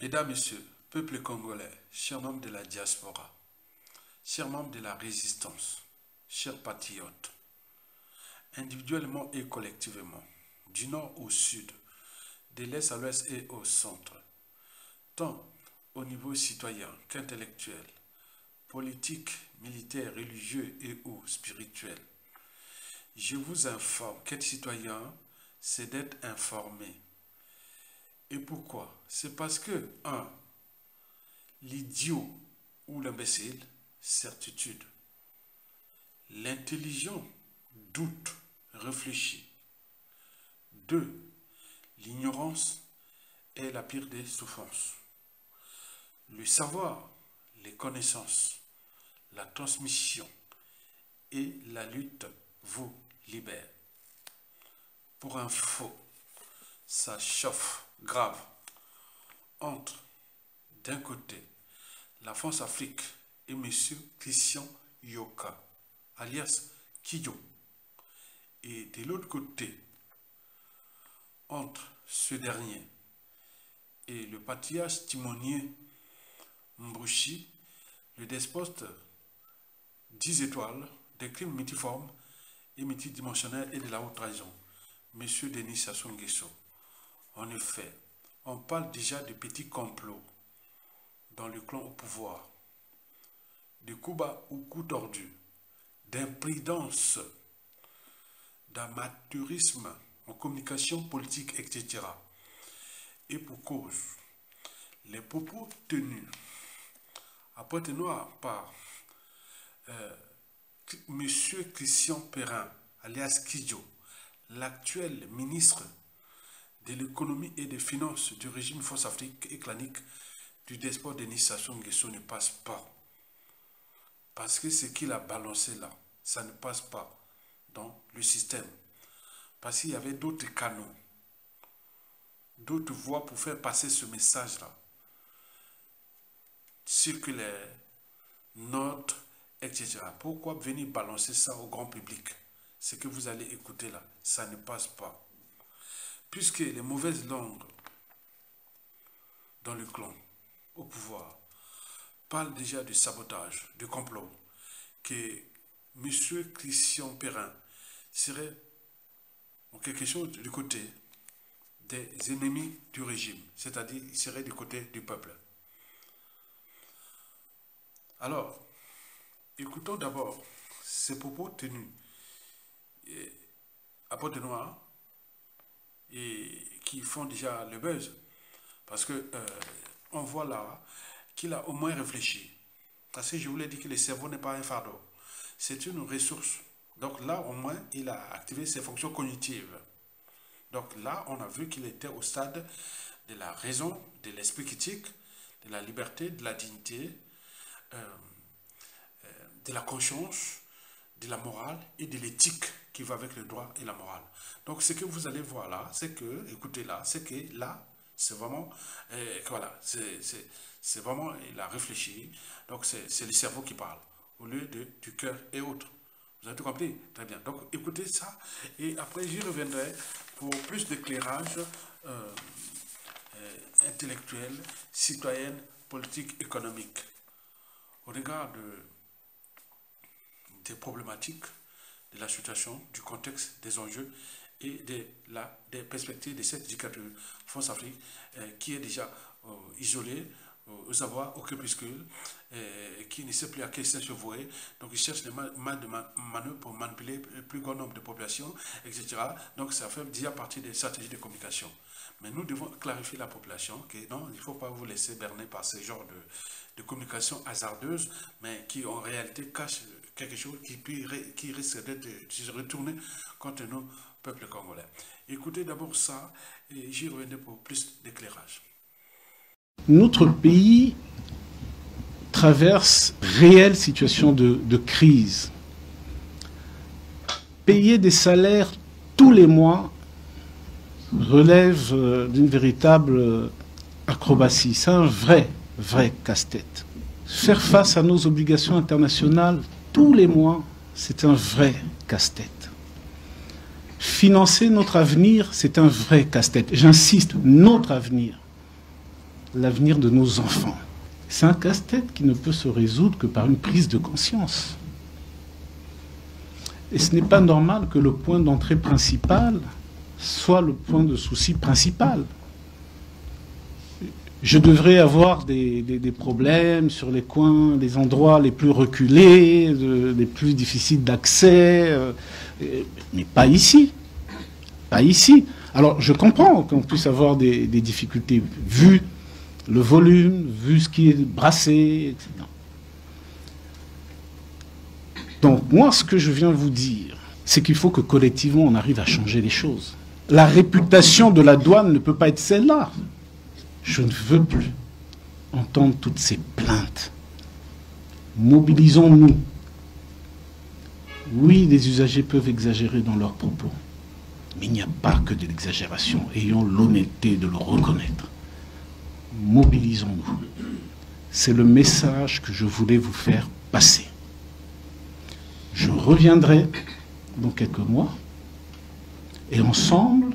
Mesdames, Messieurs, peuple congolais, chers membres de la diaspora, chers membres de la résistance, chers patriotes, individuellement et collectivement, du nord au sud, de l'est à l'ouest et au centre, tant au niveau citoyen qu'intellectuel, politique, militaire, religieux et ou spirituel. Je vous informe qu'être citoyen, c'est d'être informé. Et pourquoi? C'est parce que, 1. L'idiot ou l'imbécile, certitude. L'intelligent, doute, réfléchit. 2. L'ignorance est la pire des souffrances. Le savoir, les connaissances, la transmission et la lutte vous libèrent. Pour info, ça chauffe grave entre, d'un côté, la France-Afrique et M. Christian Yoka, alias Kiyo, et de l'autre côté, entre ce dernier et le patriarche timonier Mbouchi, le despote 10 étoiles, des crimes multiformes et multidimensionnels et de la haute trahison, M. Denis Sassou Nguesso. En effet, on parle déjà de petits complots dans le clan au pouvoir, de coups bas ou coups tordus, d'imprudence, d'amateurisme en communication politique, etc. Et pour cause, les propos tenus à Pointe-Noire par M. Christian Perrin, alias Kiyo, l'actuel ministre de l'économie et des finances du régime France-Afrique et clanique du despote Denis Sassou Nguesso ne passe pas. Parce que ce qu'il a balancé là, ça ne passe pas dans le système. Parce qu'il y avait d'autres canaux, d'autres voies pour faire passer ce message-là. Circulaire, notes, etc. Pourquoi venir balancer ça au grand public? Ce que vous allez écouter là, ça ne passe pas. Puisque les mauvaises langues dans le clan, au pouvoir, parlent déjà de sabotage, de complot, que M. Christian Perrin serait en quelque chose du côté des ennemis du régime, c'est-à-dire il serait du côté du peuple. Alors, écoutons d'abord ces propos tenus à Pointe-Noire et qui font déjà le buzz, parce que on voit là qu'il a au moins réfléchi. Parce que je vous l'ai dit que le cerveau n'est pas un fardeau, c'est une ressource. Donc là, au moins, il a activé ses fonctions cognitives. Donc là, on a vu qu'il était au stade de la raison, de l'esprit critique, de la liberté, de la dignité, de la conscience, de la morale et de l'éthique qui va avec le droit et la morale. Donc ce que vous allez voir là, c'est que, écoutez là, c'est que là, c'est vraiment, voilà, c'est vraiment, il a réfléchi, donc c'est le cerveau qui parle, au lieu du cœur et autres. Vous avez tout compris? Très bien. Donc écoutez ça, et après j'y reviendrai pour plus d'éclairage intellectuel, citoyen, politique, économique, au regard des problématiques, de la situation, du contexte, des enjeux et des perspectives de cette dictature France-Afrique qui est déjà isolée, aux avoirs, au crépuscule, qui ne sait plus à quel sens se vouer. Donc, il cherche des manœuvres pour manipuler le plus grand nombre de populations, etc. Donc, ça fait déjà partie des stratégies de communication. Mais nous devons clarifier la population que non, il ne faut pas vous laisser berner par ce genre de communication hasardeuse, mais qui en réalité cache quelque chose qui risque de se retourner contre nos peuples congolais. Écoutez d'abord ça et j'y reviendrai pour plus d'éclairage. Notre pays traverse réelle situation de crise. Payer des salaires tous les mois relève d'une véritable acrobatie. C'est un vrai casse-tête. Faire face à nos obligations internationales tous les mois, c'est un vrai casse-tête. Financer notre avenir, c'est un vrai casse-tête. J'insiste, notre avenir. l'avenir de nos enfants. C'est un casse-tête qui ne peut se résoudre que par une prise de conscience. Et ce n'est pas normal que le point d'entrée principal soit le point de souci principal. Je devrais avoir des problèmes sur les coins, les endroits les plus reculés, les plus difficiles d'accès, mais pas ici. Pas ici. Alors je comprends qu'on puisse avoir des difficultés, vu le volume, vu ce qui est brassé, etc. Donc moi, ce que je viens vous dire, c'est qu'il faut que collectivement on arrive à changer les choses. La réputation de la douane ne peut pas être celle-là. Je ne veux plus entendre toutes ces plaintes. Mobilisons-nous. Oui, les usagers peuvent exagérer dans leurs propos, mais il n'y a pas que de l'exagération. Ayons l'honnêteté de le reconnaître. Mobilisons-nous. C'est le message que je voulais vous faire passer. Je reviendrai dans quelques mois et ensemble,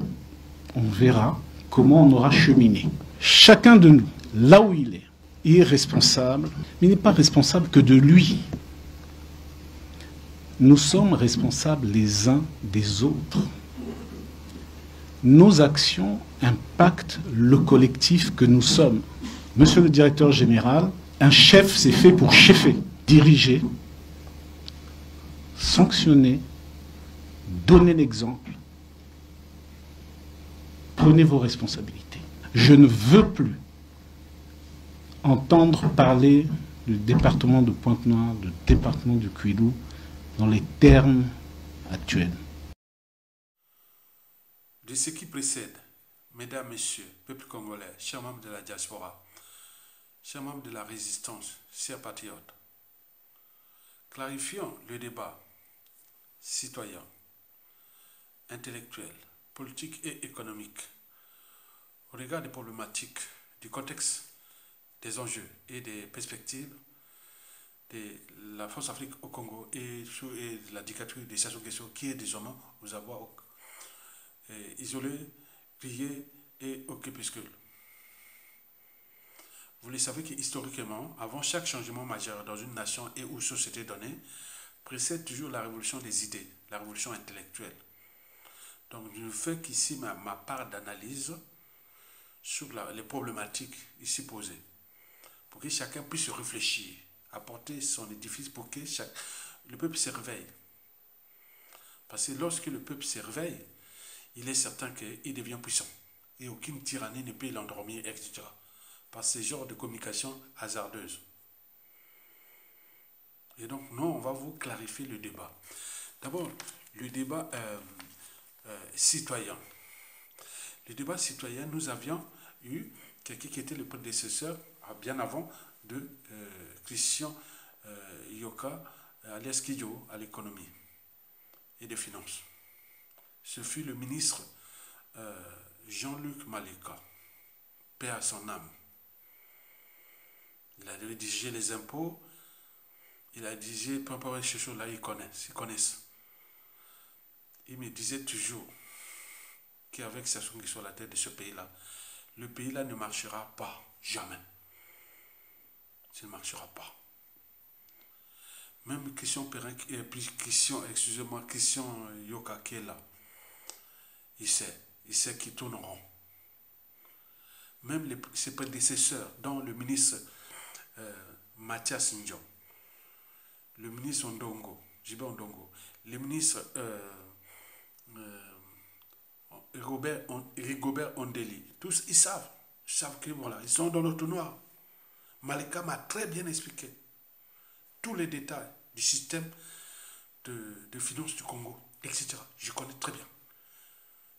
on verra comment on aura cheminé. Chacun de nous, là où il est responsable, mais il n'est pas responsable que de lui. Nous sommes responsables les uns des autres. Nos actions impactent le collectif que nous sommes. Monsieur le directeur général, un chef, c'est fait pour chefer, diriger, sanctionner, donner l'exemple. Prenez vos responsabilités. Je ne veux plus entendre parler du département de Pointe-Noire, du département du Kwilu, dans les termes actuels. De ce qui précède, mesdames, messieurs, peuple congolais, chers membres de la diaspora, chers membres de la résistance, chers patriotes, clarifions le débat citoyen, intellectuel, politique et économique au regard des problématiques, du contexte, des enjeux et des perspectives de la France-Afrique au Congo et de la dictature de Sassou Nguesso qui est désormais aux avoirs isolés, pliés et au crépuscule. Vous le savez qu'historiquement, avant chaque changement majeur dans une nation et ou société donnée, précède toujours la révolution des idées, la révolution intellectuelle. Donc je fais qu'ici ma part d'analyse sur les problématiques ici posées, pour que chacun puisse réfléchir, apporter son édifice pour que le peuple se réveille. Parce que lorsque le peuple se réveille, il est certain qu'il devient puissant. Et aucune tyrannie ne peut l'endormir, etc. Par ce genre de communication hasardeuse. Et donc, nous, on va vous clarifier le débat. D'abord, le débat citoyen. Le débat citoyen, nous avions eu quelqu'un qui était le prédécesseur, bien avant, de Christian Yoka, alias Kidjo, à l'économie et des finances. Ce fut le ministre Jean-Luc Maleka, paix à son âme. Il a rédigé les impôts, il a rédigé peu importe ces choses-là, ils connaissent. Il me disait toujours qu'avec Sassou Nguesso à la tête de ce pays-là, le pays-là ne marchera pas, jamais. Ça ne marchera pas. Même Christian Yoka qui est là, il sait qu'ils tourneront. Même ses prédécesseurs, dont le ministre Mathias Ndjon, le ministre Ondongo, Jibé Ondongo, le ministre Rigobert Ondeli, tous ils savent que voilà, ils sont dans le noir. Maleka m'a très bien expliqué tous les détails du système de finances du Congo, etc. Je connais très bien.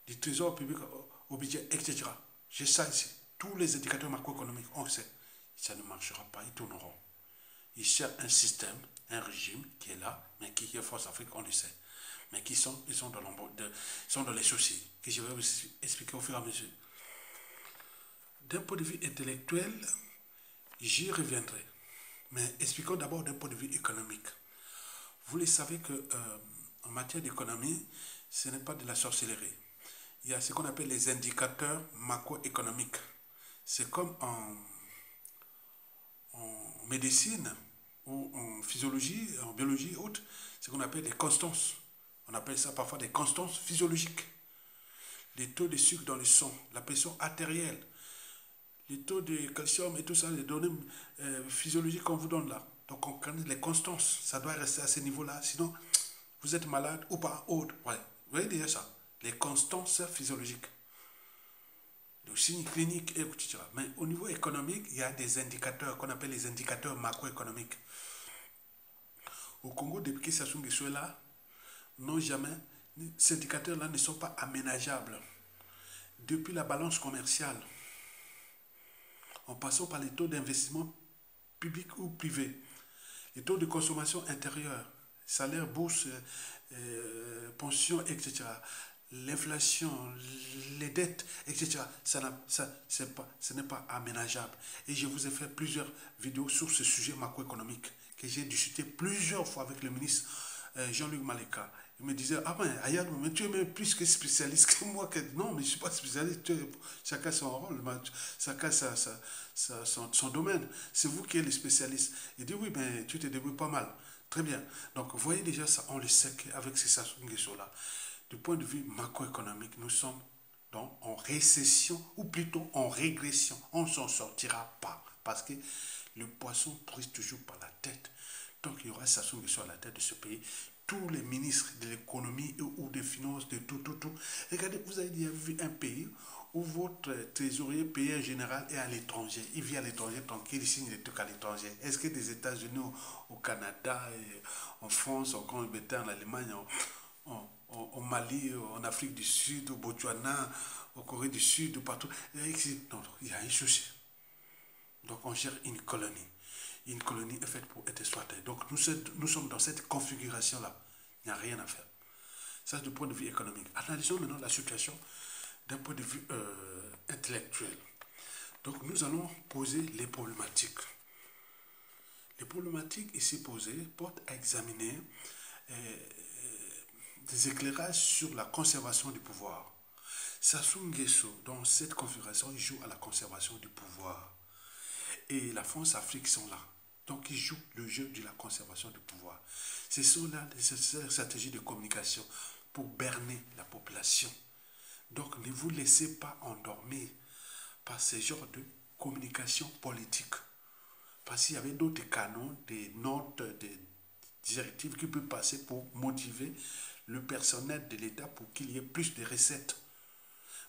Du trésor public au budget, etc. J'ai ça ici. Tous les indicateurs macroéconomiques, on sait. Ça ne marchera pas, ils tourneront. Ils cherchent un système, un régime qui est là, mais qui est Force Afrique, on le sait. Mais ils sont dans l'ombre, sont dans les soucis, que je vais vous expliquer au fur et à mesure. D'un point de vue intellectuel, j'y reviendrai. Mais expliquons d'abord d'un point de vue économique. Vous le savez qu'en matière d'économie, ce n'est pas de la sorcellerie. Il y a ce qu'on appelle les indicateurs macroéconomiques. C'est comme en médecine ou en physiologie, en biologie et autres, ce qu'on appelle des constances. On appelle ça parfois des constances physiologiques. Les taux de sucre dans le sang, la pression artérielle, les taux de calcium et tout ça, les données physiologiques qu'on vous donne là. Donc on connaît les constances, ça doit rester à ce niveau-là, sinon vous êtes malade ou pas autre. Ouais. Vous voyez déjà ça, les constances physiologiques, le signe clinique, etc. Mais au niveau économique, il y a des indicateurs qu'on appelle les indicateurs macroéconomiques. Au Congo, depuis que Sassou Nguesso est là, non jamais, ces indicateurs-là ne sont pas aménageables. Depuis la balance commerciale, en passant par les taux d'investissement public ou privé, les taux de consommation intérieure, salaire, bourse, pension, etc., l'inflation, les dettes, etc., ce n'est pas aménageable. Et je vous ai fait plusieurs vidéos sur ce sujet macroéconomique que j'ai discuté plusieurs fois avec le ministre Jean-Luc Maleka. Il me disait, ah ben, Ayad, mais tu es même plus que spécialiste que moi. Non, mais je ne suis pas spécialiste. Chacun son rôle, chacun son domaine. C'est vous qui êtes le spécialiste. Il dit, oui, ben, tu te débrouilles pas mal. Très bien. Donc, vous voyez déjà ça, on le sait qu'avec ces Sassou Nguesso-là, du point de vue macroéconomique, nous sommes donc en récession, ou plutôt en régression. On ne s'en sortira pas, parce que le poisson pourrit toujours par la tête. Donc, il y aura Sassou Nguesso à la tête de ce pays. Tous les ministres de l'économie ou des finances, de tout. Regardez, vous avez déjà vu un pays où votre trésorier payé général est à l'étranger. Il vit à l'étranger tranquille, il signe des trucs à l'étranger. Est-ce que des États-Unis, au Canada, en France, en Grande-Bretagne, en Allemagne, au Mali, en Afrique du Sud, au Botswana, au Corée du Sud, partout, non, il y a un souci. Donc on gère une colonie. Une colonie est faite pour être exploitée. Donc nous sommes dans cette configuration-là. Il n'y a rien à faire. Ça, c'est du point de vue économique. Analysons maintenant la situation d'un point de vue intellectuel. Donc nous allons poser les problématiques. Les problématiques ici posées portent à examiner des éclairages sur la conservation du pouvoir. Sassou Nguesso, dans cette configuration, il joue à la conservation du pouvoir. Et la France-Afrique sont là. Donc, ils jouent le jeu de la conservation du pouvoir. Ce sont là des stratégies de communication pour berner la population. Donc, ne vous laissez pas endormir par ce genre de communication politique. Parce qu'il y avait d'autres canons, des notes, des directives qui peuvent passer pour motiver le personnel de l'État pour qu'il y ait plus de recettes.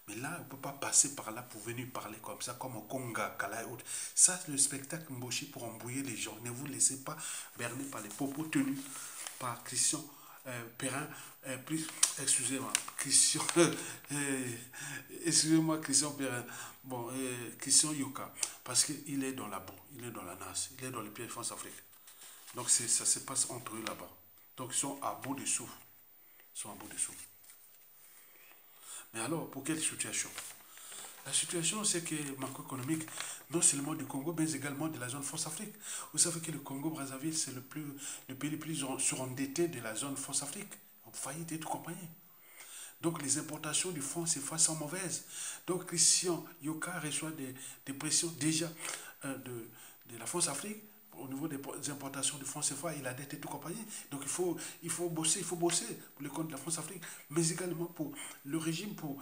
Mais là, on ne peut pas passer par là pour venir parler comme ça, comme au Conga, Kala et autres. Ça, c'est le spectacle Mboshi pour embrouiller les gens. Ne vous laissez pas berner par les propos tenus par Christian Perrin. Excusez-moi, Christian. Excusez-moi, Christian Perrin. Bon, Christian Yoka. Parce qu'il est dans la boue, il est dans la nasse, il est dans les pays de France-Afrique. Donc, ça se passe entre eux là-bas. Donc, ils sont à bout de souffle. Ils sont à bout de souffle. Mais alors, pour quelle situation? La situation, c'est que macroéconomique, non seulement du Congo, mais également de la zone France-Afrique. Vous savez que le Congo-Brazzaville, c'est le pays le plus surendetté de la zone France-Afrique. En faillite et tout compagnie. Donc, les importations du franc CFA sont mauvaises. Donc, Christian Yoka reçoit des pressions déjà de la France-Afrique. Au niveau des importations du franc CFA, il a dette et tout compagnie. Donc il faut bosser pour le compte de la France-Afrique, mais également pour le régime, pour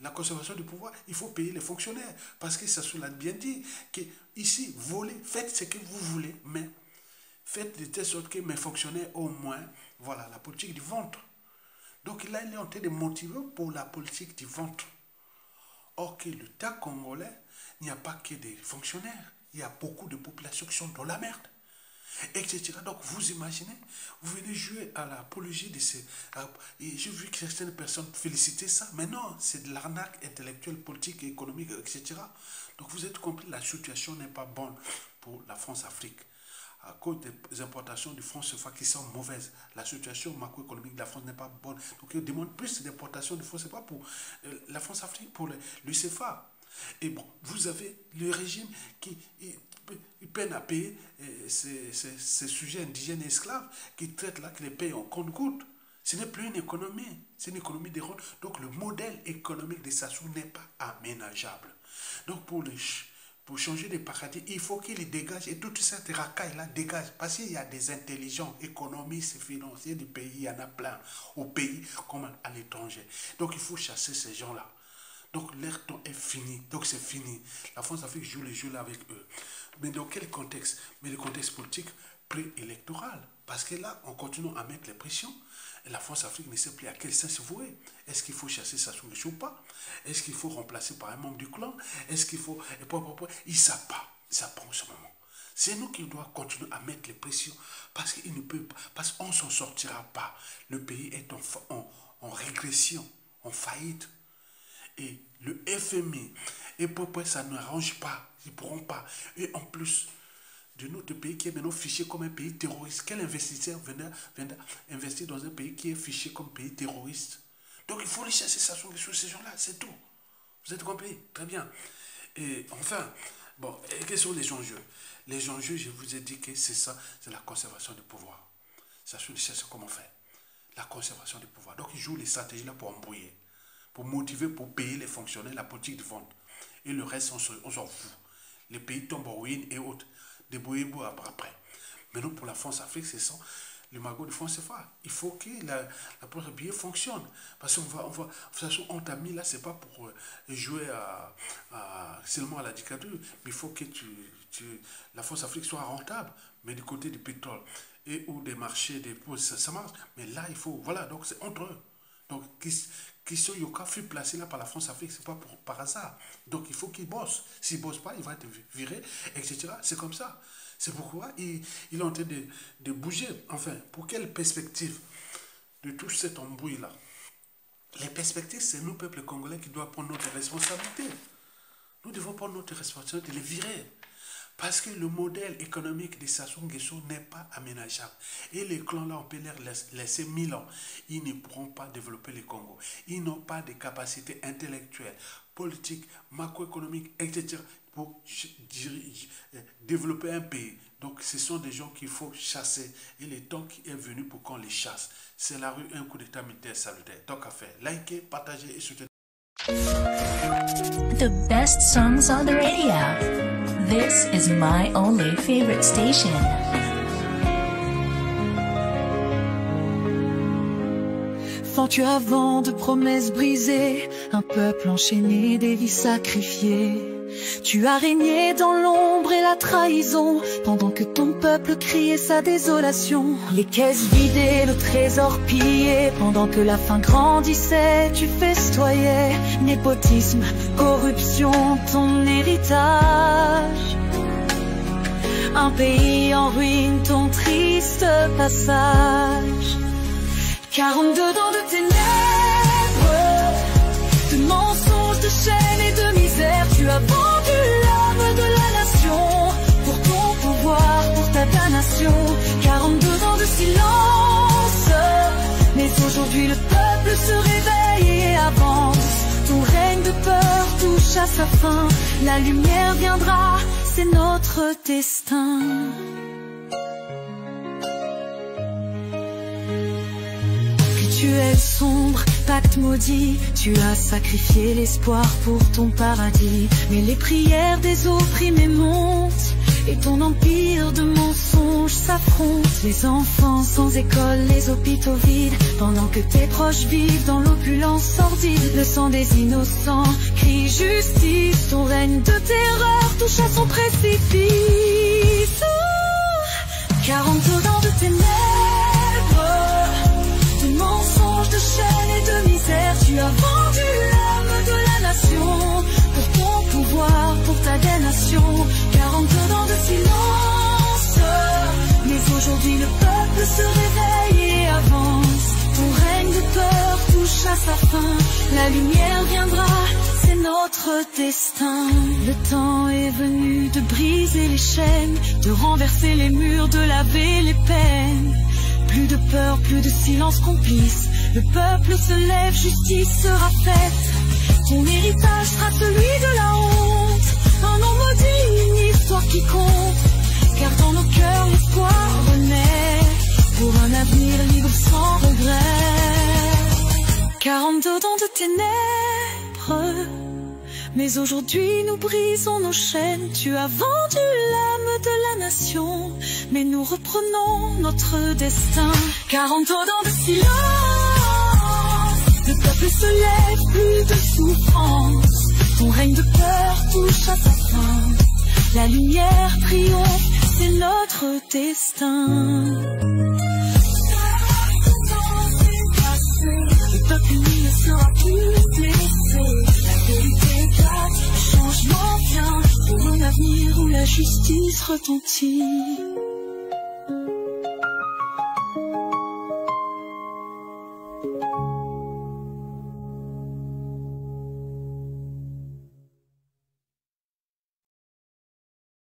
la conservation du pouvoir, il faut payer les fonctionnaires. Parce que ça se l'a bien dit, que ici, volez, faites ce que vous voulez, mais faites de telle sorte que mes fonctionnaires, au moins, voilà, la politique du ventre. Donc là, il est en train de motiver pour la politique du ventre. Or que l'État congolais, il n'y a pas que des fonctionnaires. Il y a beaucoup de populations qui sont dans la merde, etc. Donc, vous imaginez, vous venez jouer à l'apologie de ces... Et j'ai vu que certaines personnes féliciter ça, mais non, c'est de l'arnaque intellectuelle, politique, économique, etc. Donc, vous êtes compris, la situation n'est pas bonne pour la France-Afrique. À cause des importations du franc CFA qui sont mauvaises, la situation macroéconomique de la France n'est pas bonne. Donc, il demande plus d'importations du franc CFA pour la France-Afrique, pour le CFA. Et bon, vous avez le régime qui peine à payer ces sujets indigènes et esclaves qui traitent là, qui les payent en compte-gouttes. Ce n'est plus une économie, c'est une économie des rôles. Donc le modèle économique de Sassou n'est pas aménageable. Donc pour changer de paradigme, il faut qu'il dégage et toute cette racaille-là dégage. Parce qu'il y a des intelligents économistes et financiers du pays, il y en a plein, au pays comme à l'étranger. Donc il faut chasser ces gens-là. Donc leur temps est fini, donc c'est fini. La France-Afrique joue les jeux là avec eux. Mais dans quel contexte? Mais le contexte politique préélectoral. Parce que là, on continue à mettre les pressions. Et la France-Afrique ne sait plus à quel sens vouer. Est-ce qu'il faut chasser Sassou Nguesso ou pas? Est-ce qu'il faut remplacer par un membre du clan? Est-ce qu'il faut... Ils ne savent pas. Ça prend ce moment. C'est nous qui devons continuer à mettre les pressions. Parce qu'il ne peut pas. Parce qu'on ne s'en sortira pas. Le pays est en régression, en faillite. Et le FMI, et pourquoi ça n'arrange pas, ils ne pourront pas. Et en plus de notre pays qui est maintenant fiché comme un pays terroriste, quel investisseur viendra investir dans un pays qui est fiché comme pays terroriste? Donc il faut les chasser ça sur ces gens-là, c'est tout. Vous êtes compris? Très bien. Et enfin, bon, et quels sont les enjeux? Les enjeux, je vous ai dit que c'est ça, c'est la conservation du pouvoir. Ça, c'est comment faire. La conservation du pouvoir. Donc ils jouent les stratégies là pour embrouiller, pour motiver, pour payer les fonctionnaires, la politique de vente. Et le reste, on s'en fout. Les pays tombent en ruine et autres. Débrouillez-vous après. Maintenant, pour la France-Afrique, c'est ça. Le magot de France CFA. Il faut que la poche billet fonctionne. Parce qu'on va, de toute façon, on t'a mis là, c'est pas pour jouer seulement à la dictature, mais il faut que la France-Afrique soit rentable. Mais du côté du pétrole et ou des marchés, des pauses, ça marche. Mais là, il faut, voilà, donc c'est entre eux. Donc, Christian Yoka fut placé là par la France-Afrique, c'est pas par hasard. Donc, il faut qu'il bosse. S'il ne bosse pas, il va être viré, etc. C'est comme ça. C'est pourquoi il est en train de bouger. Enfin, pour quelle perspective de tout cet embrouille-là? Les perspectives, c'est nous, peuple congolais, qui doivent prendre notre responsabilité. Nous devons prendre notre responsabilité de les virer. Parce que le modèle économique de Sassou Nguesso n'est pas aménageable. Et les clans-là, on peut les laisser 1000 ans. Ils ne pourront pas développer le Congo. Ils n'ont pas de capacité intellectuelle, politique, macroéconomique, etc. pour développer un pays. Donc, ce sont des gens qu'il faut chasser. Et le temps qui est venu pour qu'on les chasse. C'est la rue, un coup d'état militaire salutaire. Donc, à faire. Likez, partagez et soutenez. The best songs on the radio. This is my only favorite station. Fends-tu avant de promesses brisées, un peuple enchaîné, des vies sacrifiées. Tu as régné dans l'ombre et la trahison, pendant que ton peuple criait sa désolation. Les caisses vidées, le trésor pillé, pendant que la faim grandissait, tu festoyais. Népotisme, corruption, ton héritage. Un pays en ruine, ton triste passage. 42 ans de ténèbres, de mensonges, de chaînes et de misère. Tu as vendu l'âme de la nation pour ton pouvoir, pour ta damnation. 42 ans de silence, mais aujourd'hui le peuple se réveille et avance. Ton règne de peur touche à sa fin. La lumière viendra, c'est notre destin. Rituel sombre, pacte maudit, tu as sacrifié l'espoir pour ton paradis. Mais les prières des opprimés montent, et ton empire de mensonges s'affronte. Les enfants sans école, les hôpitaux vides, pendant que tes proches vivent dans l'opulence sordide. Le sang des innocents crie justice, ton règne de terreur touche à son précipice. 42 ans de ténèbres, de mensonges, de chaînes et de misère. Tu as vendu l'âme de la nation pour ton pouvoir, pour ta damnation. 42 ans de silence, mais aujourd'hui le peuple se réveille et avance. Ton règne de peur touche à sa fin. La lumière viendra, c'est notre destin. Le temps est venu de briser les chaînes, de renverser les murs, de laver les peines. Plus de peur, plus de silence complice. Le peuple se lève, justice sera faite. Ton héritage sera celui de la honte. Un nom maudit, une histoire qui compte. Car dans nos cœurs l'espoir renaît, pour un avenir libre sans regret. 42 ans de ténèbres, mais Mais aujourd'hui nous brisons nos chaînes. Tu as vendu l'âme de la nation, mais nous reprenons notre destin. 40 ans de silence, le peuple se lève, plus de souffrance. Ton règne de peur touche à sa fin. La lumière triomphe, c'est notre destin. Le peuple uni ne sera plus blessé. La vérité éclate, le changement vient pour un avenir où la justice retentit.